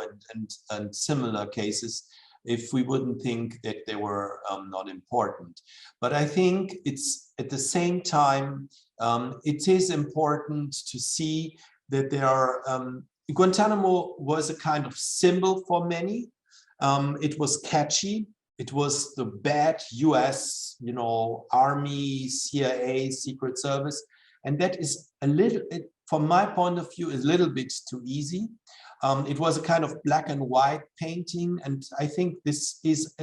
and similar cases if we wouldn't think that they were not important. But I think it's at the same time, it is important to see that there are, Guantánamo was a kind of symbol for many. It was catchy. It was the bad US, Army, CIA, Secret Service. And that is a little, from my point of view, is a little bit too easy. It was a kind of black and white painting. And I think this is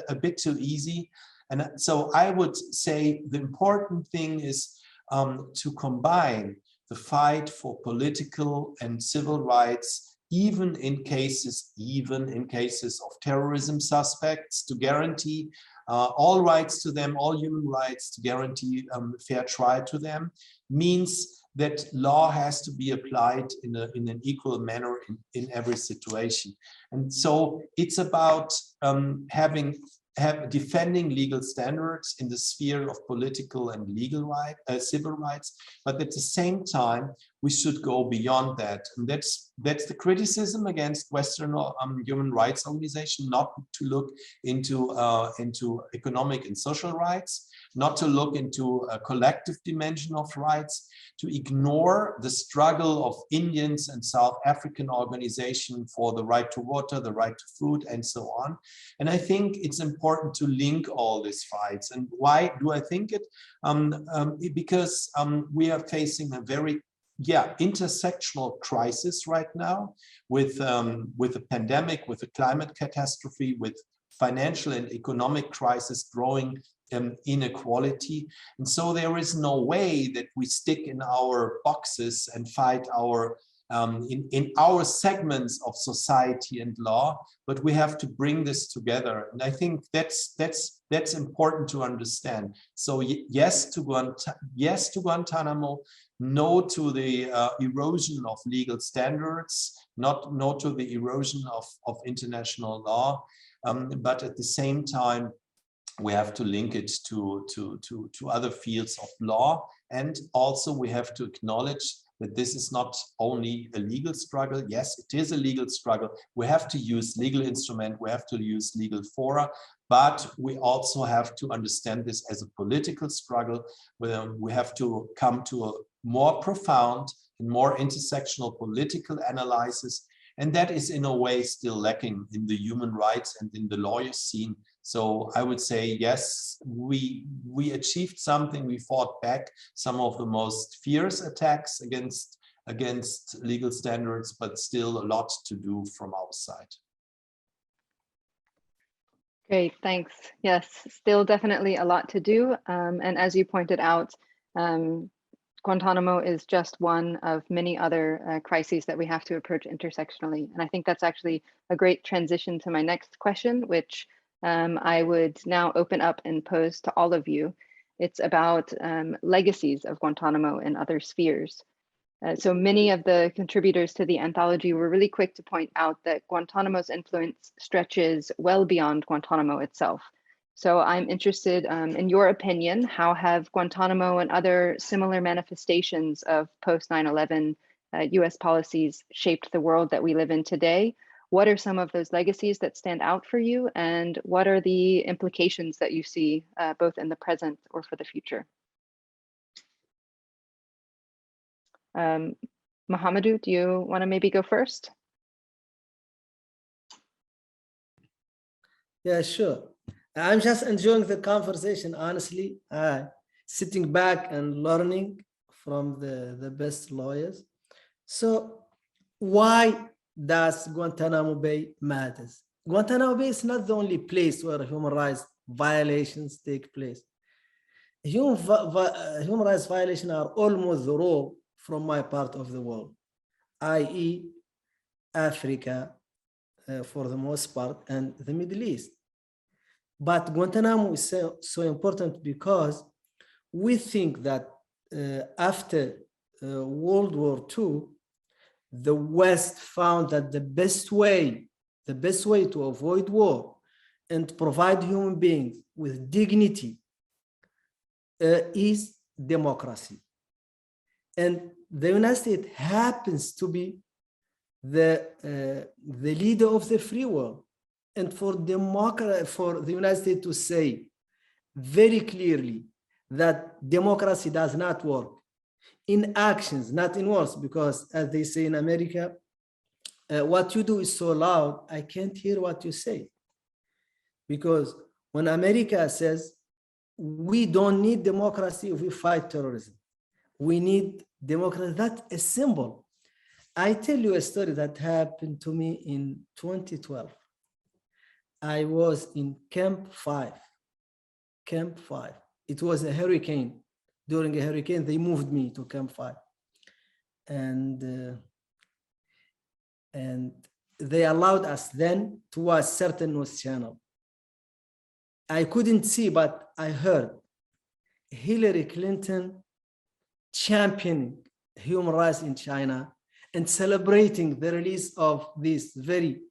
a bit too easy. And so I would say the important thing is to combine the fight for political and civil rights, even in cases of terrorism suspects, to guarantee all rights to them, all human rights, to guarantee fair trial to them, means that law has to be applied in an equal manner in every situation. And so it's about defending legal standards in the sphere of political and legal civil rights, but at the same time we should go beyond that. And that's the criticism against Western human rights organizations, not to look into economic and social rights, not to look into a collective dimension of rights, to ignore the struggle of Indians and South African organizations for the right to water, the right to food, and so on. And I think it's important to link all these fights. And why do I think it? Because we are facing a very intersectional crisis right now with the pandemic, with the climate catastrophe, with financial and economic crisis, growing inequality. And so there is no way that we stick in our boxes and fight our in our segments of society and law, but we have to bring this together. And I think that's important to understand. So yes to Guantánamo, no to the erosion of legal standards, no to the erosion of international law, but at the same time, we have to link it to other fields of law. And also we have to acknowledge that this is not only a legal struggle. Yes, it is a legal struggle. We have to use legal instrument, we have to use legal fora, but we also have to understand this as a political struggle, where we have to come to a more profound and more intersectional political analysis. And that is in a way still lacking in the human rights and in the lawyer scene. So I would say, yes, we achieved something. We fought back some of the most fierce attacks against legal standards, but still a lot to do from our side. Great, thanks. Yes, still definitely a lot to do. And as you pointed out, Guantanamo is just one of many other crises that we have to approach intersectionally. And I think that's actually a great transition to my next question, which I would now open up and pose to all of you. It's about legacies of Guantanamo in other spheres. So many of the contributors to the anthology were really quick to point out that Guantanamo's influence stretches well beyond Guantanamo itself. So I'm interested in your opinion, how have Guantanamo and other similar manifestations of post 9/11 US policies shaped the world that we live in today? What are some of those legacies that stand out for you? And what are the implications that you see both in the present or for the future? Mohamedou, do you want to maybe go first? Yeah, sure. I'm just enjoying the conversation, honestly. Sitting back and learning from the best lawyers. So why does Guantanamo Bay matters? Guantanamo Bay is not the only place where human rights violations take place. Human rights violations are almost the rule from my part of the world, i.e. Africa for the most part, and the Middle East. But Guantanamo is so important because we think that after World War II, the West found that the best way to avoid war and provide human beings with dignity is democracy. And the United States happens to be the leader of the free world. And for the United States to say very clearly that democracy does not work in actions, not in words, because as they say in America, what you do is so loud, I can't hear what you say. Because when America says, we don't need democracy if we fight terrorism, we need democracy, that's a symbol. I tell you a story that happened to me in 2012. I was in Camp 5. It was a hurricane. During a hurricane, they moved me to Camp 5. And they allowed us then to watch certain news channel. I couldn't see, but I heard Hillary Clinton championing human rights in China and celebrating the release of this very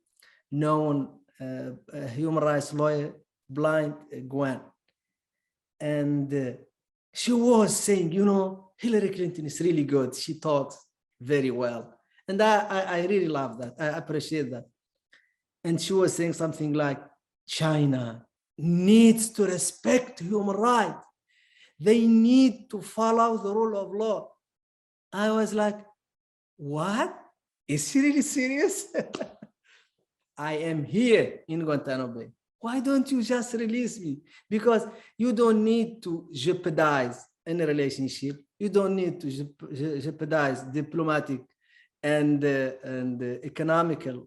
known human rights lawyer, blind Gwen. And she was saying, you know, Hillary Clinton is really good. She talks very well. And I really love that. I appreciate that. And she was saying something like, China needs to respect human rights. They need to follow the rule of law. I was like, what? Is she really serious? I am here in Guantanamo Bay. Why don't you just release me? Because you don't need to jeopardize any relationship. You don't need to jeopardize diplomatic and economical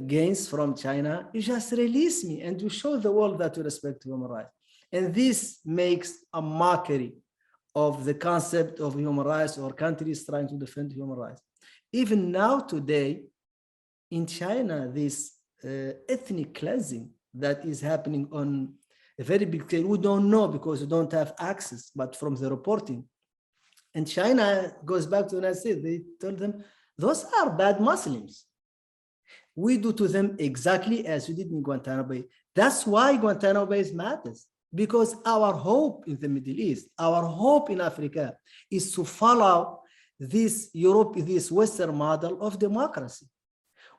gains from China. You just release me and you show the world that you respect human rights. And this makes a mockery of the concept of human rights or countries trying to defend human rights. Even now today, in China, this ethnic cleansing that is happening on a very big scale, we don't know because we don't have access, but from the reporting. And China goes back to the United States, they told them, those are bad Muslims. We do to them exactly as we did in Guantanamo Bay. That's why Guantanamo Bay matters, because our hope in the Middle East, our hope in Africa is to follow this Western model of democracy,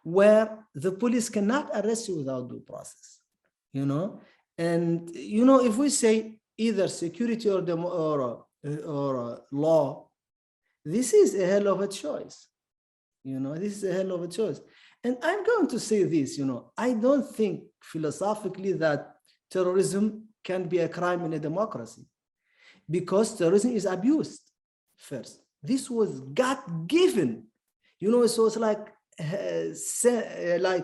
where the police cannot arrest you without due process, you know? And, you know, if we say either security or law, this is a hell of a choice. You know, this is a hell of a choice. And I'm going to say this, you know, I don't think philosophically that terrorism can be a crime in a democracy, because terrorism is abused first. This was God-given, you know, so it's like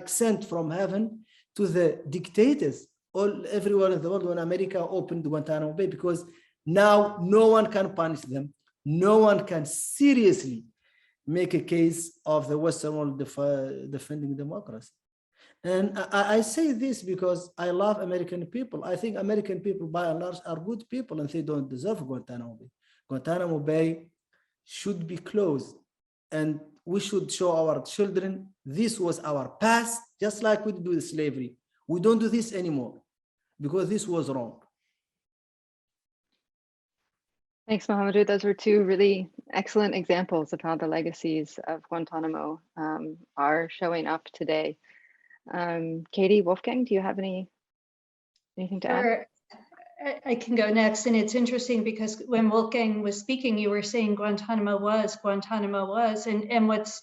sent from heaven to the dictators everywhere in the world when America opened Guantanamo Bay, because now no one can punish them. No one can seriously make a case of the Western world defending democracy. And I say this because I love American people. I think American people, by and large, are good people, and they don't deserve Guantanamo Bay. Guantanamo Bay should be closed, and we should show our children this was our past, just like we did with slavery. We don't do this anymore because this was wrong. Thanks, Mohamedou. Those were two really excellent examples of how the legacies of Guantanamo are showing up today. Katie, Wolfgang, do you have anything to add? Sure. I can go next. And it's interesting because when Wolfgang was speaking, you were saying Guantanamo was, and what's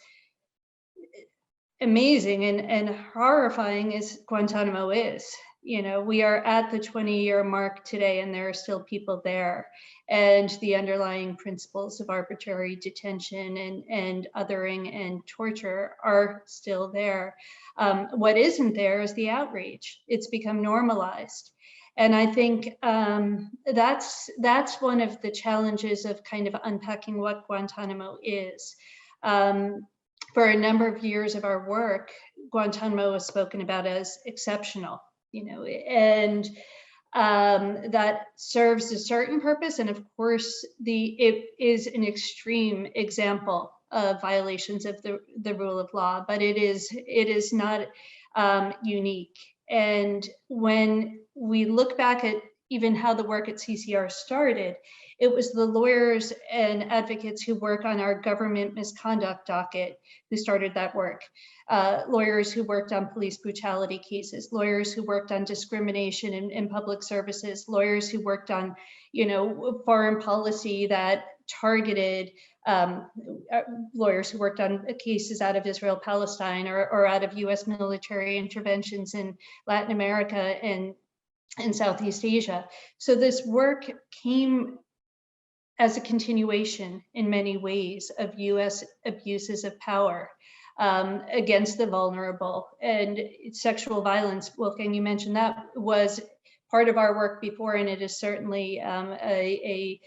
amazing and horrifying is Guantanamo is. You know, we are at the 20-year mark today, and there are still people there. And the underlying principles of arbitrary detention and othering and torture are still there. What isn't there is the outrage. It's become normalized. And I think that's one of the challenges of kind of unpacking what Guantanamo is. For a number of years of our work, Guantanamo was spoken about as exceptional, you know, and that serves a certain purpose. And of course, it is an extreme example of violations of the rule of law, but it is not unique. And when we look back at even how the work at CCR started, it was the lawyers and advocates who work on our government misconduct docket who started that work. Lawyers who worked on police brutality cases, lawyers who worked on discrimination in public services, lawyers who worked on, you know, foreign policy that targeted lawyers who worked on cases out of Israel, Palestine, or out of US military interventions in Latin America and Southeast Asia. So this work came as a continuation in many ways of US abuses of power against the vulnerable. And sexual violence, Wolfgang, you mentioned that was part of our work before, and it is certainly a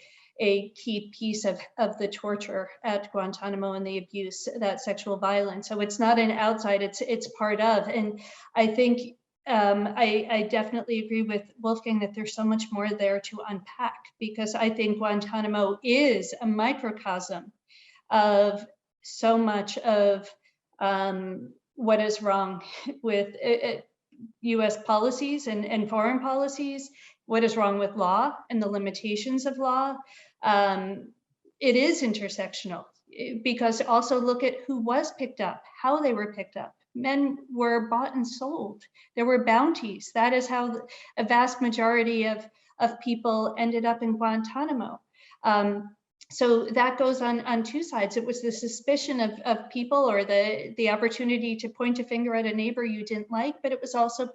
key piece of the torture at Guantanamo and the abuse, that sexual violence. So it's not an outside, it's part of. And I think I definitely agree with Wolfgang that there's so much more there to unpack, because I think Guantanamo is a microcosm of so much of what is wrong with US policies and foreign policies, what is wrong with law and the limitations of law. It is intersectional, because also look at who was picked up, how they were picked up. Men were bought and sold. There were bounties. That is how a vast majority of people ended up in Guantanamo. So that goes on two sides. It was the suspicion of people, or the opportunity to point a finger at a neighbor you didn't like, but it was also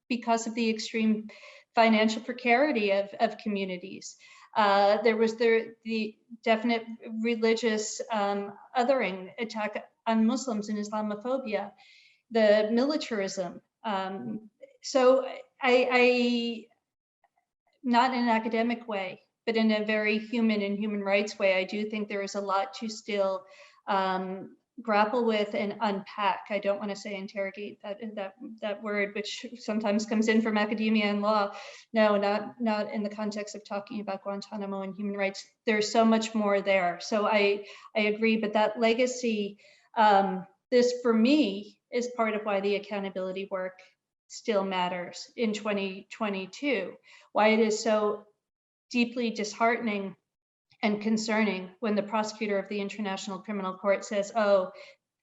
because of the extreme financial precarity of communities. There was the definite religious othering, attack on Muslims and Islamophobia, the militarism. So I, not in an academic way, but in a very human and human rights way, I do think there is a lot to still grapple with and unpack. I don't want to say interrogate, that word, which sometimes comes in from academia and law. No, not in the context of talking about Guantanamo and human rights. There's so much more there. So I agree, but that legacy, this for me is part of why the accountability work still matters in 2022, why it is so deeply disheartening and concerning when the prosecutor of the International Criminal Court says, oh,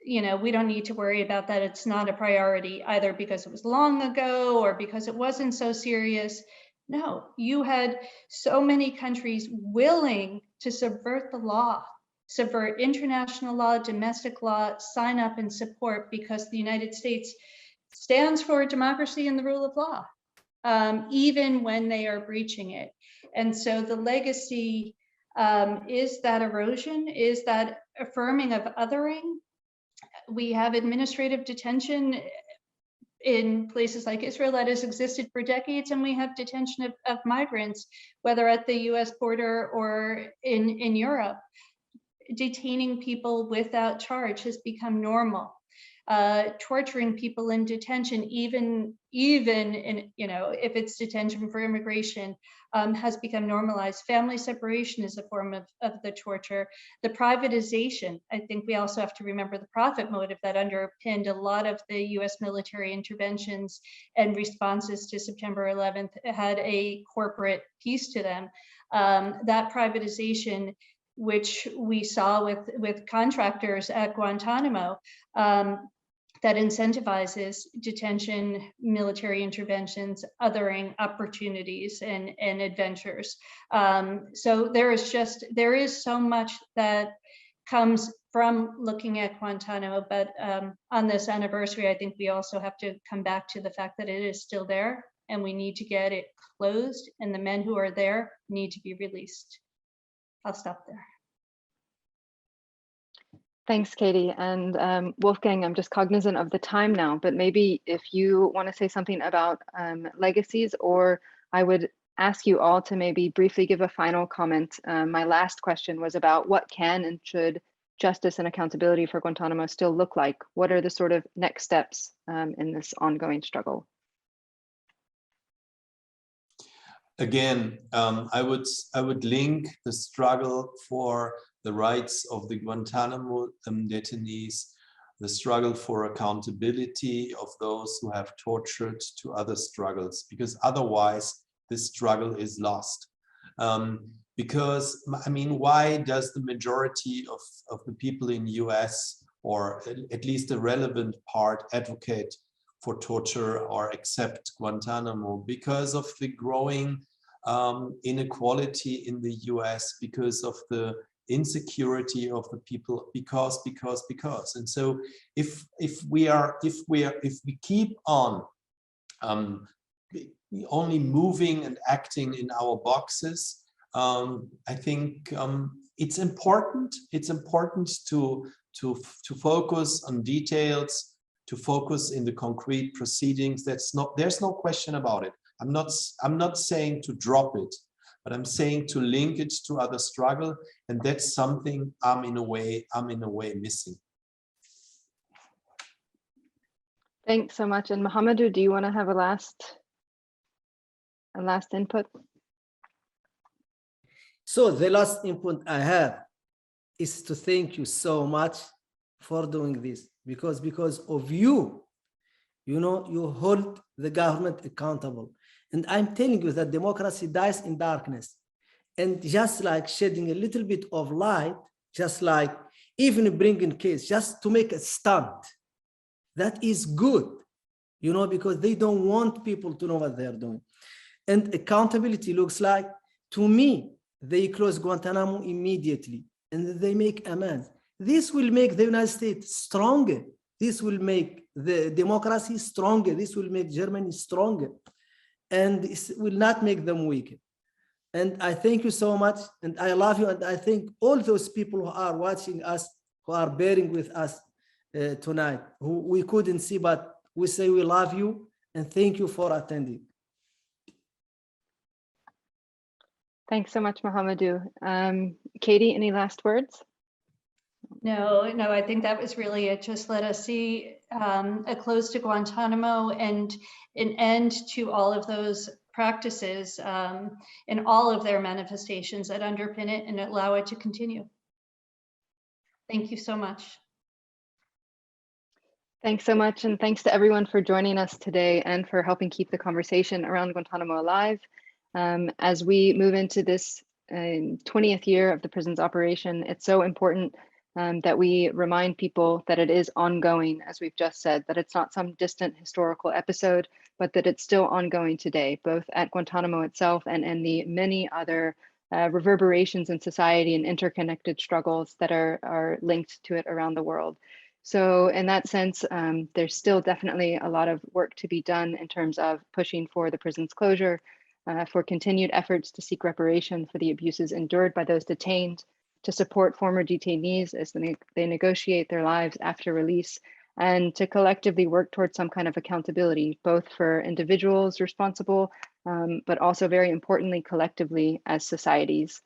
you know, we don't need to worry about that. It's not a priority, either because it was long ago or because it wasn't so serious. No, you had so many countries willing to subvert the law, subvert international law, domestic law, sign up and support, because the United States stands for democracy and the rule of law, even when they are breaching it. And so the legacy is that erosion, is that affirming of othering. We have administrative detention in places like Israel that has existed for decades, and we have detention of migrants, whether at the US border or in Europe. Detaining people without charge has become normal. Torturing people in detention, even in, if it's detention for immigration, has become normalized. Family separation is a form of the torture. The privatization, I think we also have to remember the profit motive that underpinned a lot of the US military interventions and responses to September 11th had a corporate piece to them. That privatization, which we saw with contractors at Guantánamo, that incentivizes detention, military interventions, othering opportunities and adventures. So there is so much that comes from looking at Guantánamo, but on this anniversary, I think we also have to come back to the fact that it is still there and we need to get it closed, and the men who are there need to be released. I'll stop there. Thanks, Katie. And Wolfgang, I'm just cognizant of the time now, but maybe if you want to say something about legacies, or I would ask you all to maybe briefly give a final comment. My last question was about what can and should justice and accountability for Guantánamo still look like? What are the sort of next steps in this ongoing struggle? Again, I would link the struggle for the rights of the Guantánamo detainees, the struggle for accountability of those who have tortured, to other struggles, because otherwise this struggle is lost. Because, I mean, why does the majority of the people in US, or at least the relevant part, advocate for torture or accept Guantánamo? Because of the growing inequality in the US, because of the insecurity of the people, because. And so if we keep on only moving and acting in our boxes, I think it's important to focus on details, to focus in the concrete proceedings. There's no question about it. I'm not saying to drop it, but I'm saying to link it to other struggle, and that's something I'm in a way missing. Thanks so much. And Mohamedou, do you want to have a last input? So the last input I have is to thank you so much for doing this, because of you, you hold the government accountable. And I'm telling you that democracy dies in darkness. And just like shedding a little bit of light, just like even bringing case, just to make a stunt, that is good, because they don't want people to know what they're doing. And accountability looks like, to me, they close Guantánamo immediately and they make amends. This will make the United States stronger. This will make the democracy stronger. This will make Germany stronger. And it will not make them weaker. And I thank you so much. And I love you. And I thank all those people who are watching us, who are bearing with us tonight, who we couldn't see, but we say we love you and thank you for attending. Thanks so much, Mohamedou. Katie, any last words? No, I think that was really it. Just let us see a close to Guantánamo and an end to all of those practices in all of their manifestations that underpin it and allow it to continue. Thank you so much. Thanks so much. And thanks to everyone for joining us today and for helping keep the conversation around Guantánamo alive. As we move into this 20th year of the prison's operation, it's so important that we remind people that it is ongoing, as we've just said, that it's not some distant historical episode, but that it's still ongoing today, both at Guantánamo itself and in the many other reverberations in society and interconnected struggles that are linked to it around the world. So in that sense, there's still definitely a lot of work to be done in terms of pushing for the prison's closure, for continued efforts to seek reparation for the abuses endured by those detained, to support former detainees as they negotiate their lives after release, and to collectively work towards some kind of accountability, both for individuals responsible, but also very importantly, collectively as societies.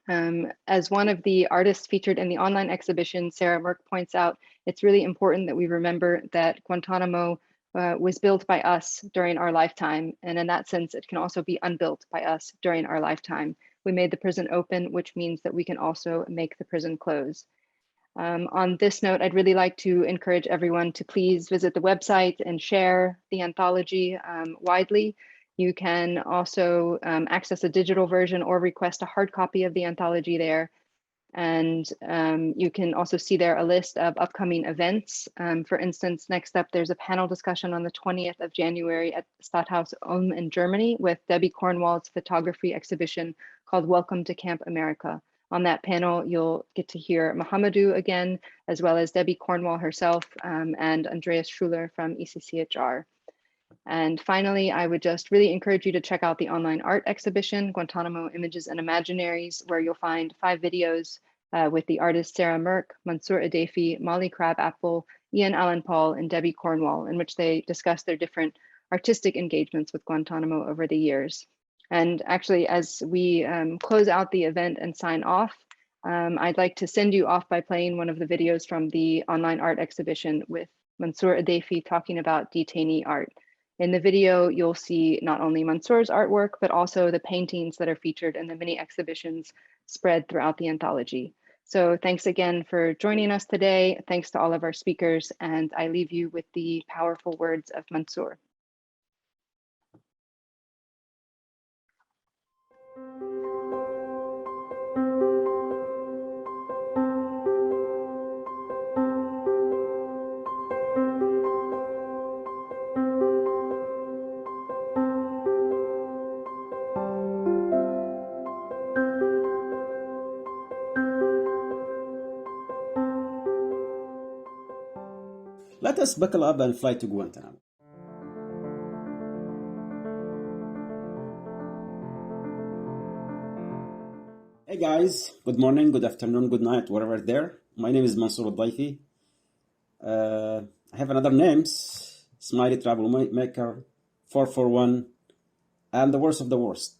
As one of the artists featured in the online exhibition, Sarah Merck points out, it's really important that we remember that Guantanamo was built by us during our lifetime. And in that sense, it can also be unbuilt by us during our lifetime. We made the prison open, which means that we can also make the prison close. On this note, I'd really like to encourage everyone to please visit the website and share the anthology widely. You can also access a digital version or request a hard copy of the anthology there. And you can also see there a list of upcoming events. For instance, next up, there's a panel discussion on the 20th of January at Stadthaus Ulm in Germany with Debbie Cornwall's photography exhibition called Welcome to Camp America. On that panel, you'll get to hear Mohamedou again, as well as Debbie Cornwall herself and Andreas Schuler from ECCHR. And finally, I would just really encourage you to check out the online art exhibition, Guantanamo Images and Imaginaries, where you'll find 5 videos with the artists Sarah Merck, Mansour Adefi, Molly Crabapple, Ian Allen Paul, and Debbie Cornwall, in which they discuss their different artistic engagements with Guantanamo over the years. And actually, as we close out the event and sign off, I'd like to send you off by playing one of the videos from the online art exhibition with Mansour Adefi talking about detainee art. In the video, you'll see not only Mansour's artwork, but also the paintings that are featured in the many exhibitions spread throughout the anthology. So thanks again for joining us today. Thanks to all of our speakers, and I leave you with the powerful words of Mansour. Let us buckle up and fly to Guantanamo. Hey guys, good morning, good afternoon, good night, wherever there. My name is Mansour Daifi. I have another names, Smiley Travel Maker, 441, and the worst of the worst.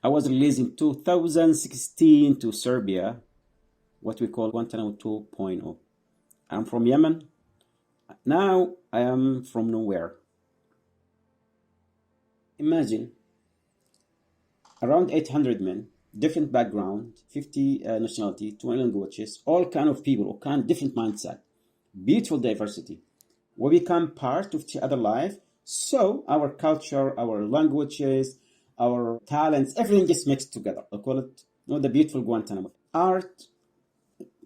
I was released in 2016 to Serbia, what we call Guantanamo 2.0. I'm from Yemen. Now I am from nowhere. Imagine around 800 men, different background, 50 nationality, 20 languages, all kind of people, all kind of different mindset, beautiful diversity. We become part of each other life. So our culture, our languages, our talents, everything gets mixed together. I call it the beautiful Guantanamo. Art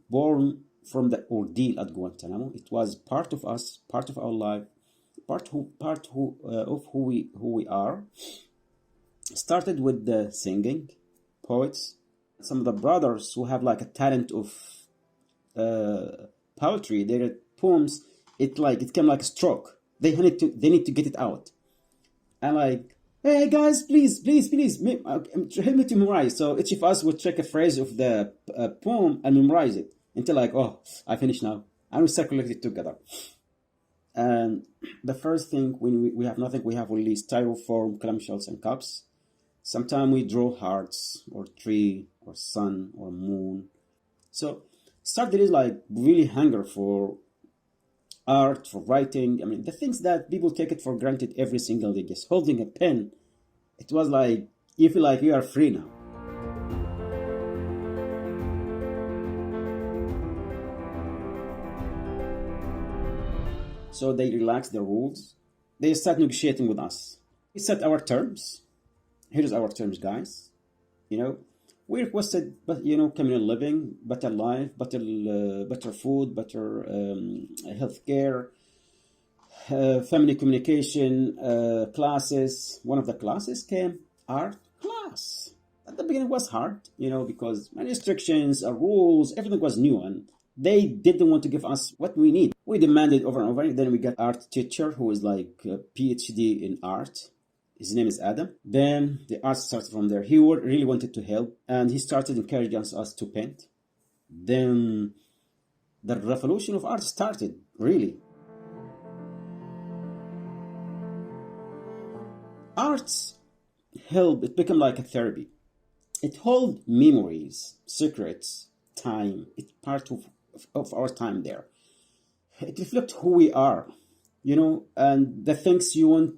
born from the ordeal at Guantanamo. It was part of us, part of our life, of who we are. Started with the singing, poets, some of the brothers who have like a talent of poetry. Their poems, it came like a stroke. They need to get it out. And like, hey guys, please, help me to memorize. So each of us would check a phrase of the poem and memorize it. Until like, oh, I finished now. And we circulate it together. And the first thing, when we have nothing, we have only styrofoam, clamshells, and cups. Sometimes we draw hearts, or tree, or sun, or moon. So started is like really hunger for art, for writing. I mean, the things that people take it for granted every single day. Just holding a pen, it was like, you feel like you are free now. So they relaxed the rules. They start negotiating with us. We set our terms. Here's our terms, guys. We requested, communal living, better life, better food, better healthcare, family communication, classes. One of the classes came art class. At the beginning, it was hard, because many restrictions, rules, everything was new, and they didn't want to give us what we need. We demanded over and over. Then we got art teacher who is like a PhD in art. His name is Adam. Then the art started from there. He really wanted to help, and he started encouraging us to paint. Then the revolution of art started. really. Arts help, it become like a therapy. It holds memories, secrets, time. It's part of our time there. It reflects who we are, and the things you want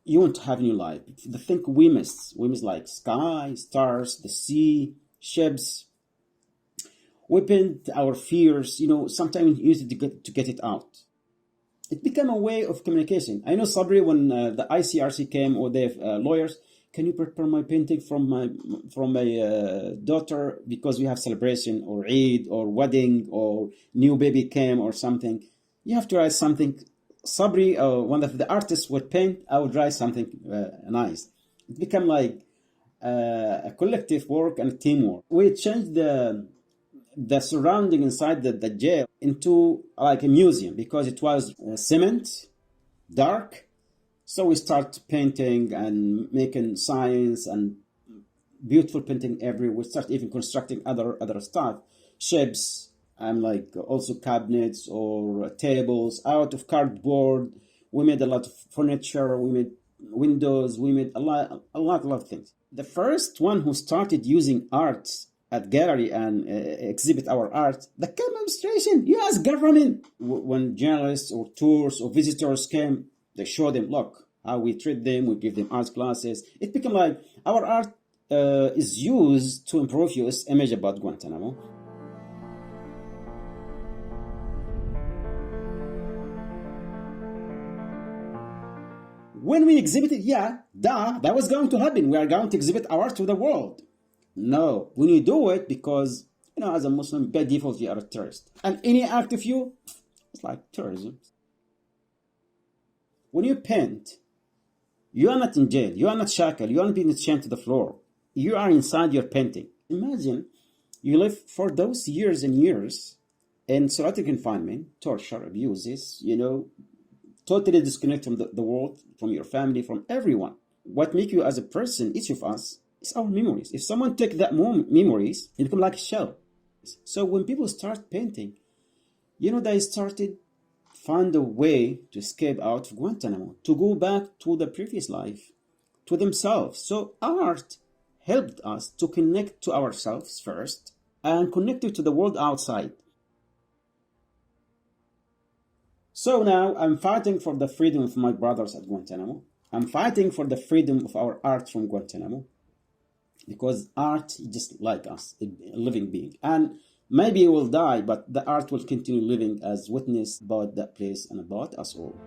to have in your life. The thing we miss like sky, stars, the sea, ships. We paint our fears, sometimes we use it to get it out. It became a way of communication. I know, Sabri, when the ICRC came, or they have lawyers, can you prepare my painting from my daughter because we have celebration or Eid or wedding or new baby came or something. You have to write something. Sabri, one of the artists would paint, I would write something nice. It became like a collective work and teamwork. We changed the surrounding inside the jail into like a museum because it was cement, dark. So we start painting and making signs and beautiful painting everywhere. We start even constructing other stuff, shapes, and like also cabinets or tables out of cardboard. We made a lot of furniture. We made windows. We made a lot of things. The first one who started using art at gallery and exhibit our art, the administration, U.S. government. When journalists or tours or visitors came, they show them, look, how we treat them, we give them art classes. It became like our art is used to improve U.S. image about Guantanamo. When we exhibited, that was going to happen. We are going to exhibit our art to the world. No, when you do it, because, as a Muslim, by default, you are a terrorist. And any act of you, it's like terrorism. When you paint, you are not in jail, you are not shackled, you are not being chained to the floor. You are inside your painting. Imagine you live for those years and years in solitary confinement, torture, abuses, totally disconnected from the world, from your family, from everyone. What makes you as a person, each of us, is our memories. If someone take that memories, it become like a shell. So when people start painting, they started find a way to escape out of Guantanamo, to go back to the previous life, to themselves. So art helped us to connect to ourselves first and connect to the world outside. So now I'm fighting for the freedom of my brothers at Guantanamo. I'm fighting for the freedom of our art from Guantanamo, because art is just like us, a living being. And maybe it will die, but the art will continue living as witness about that place and about us all.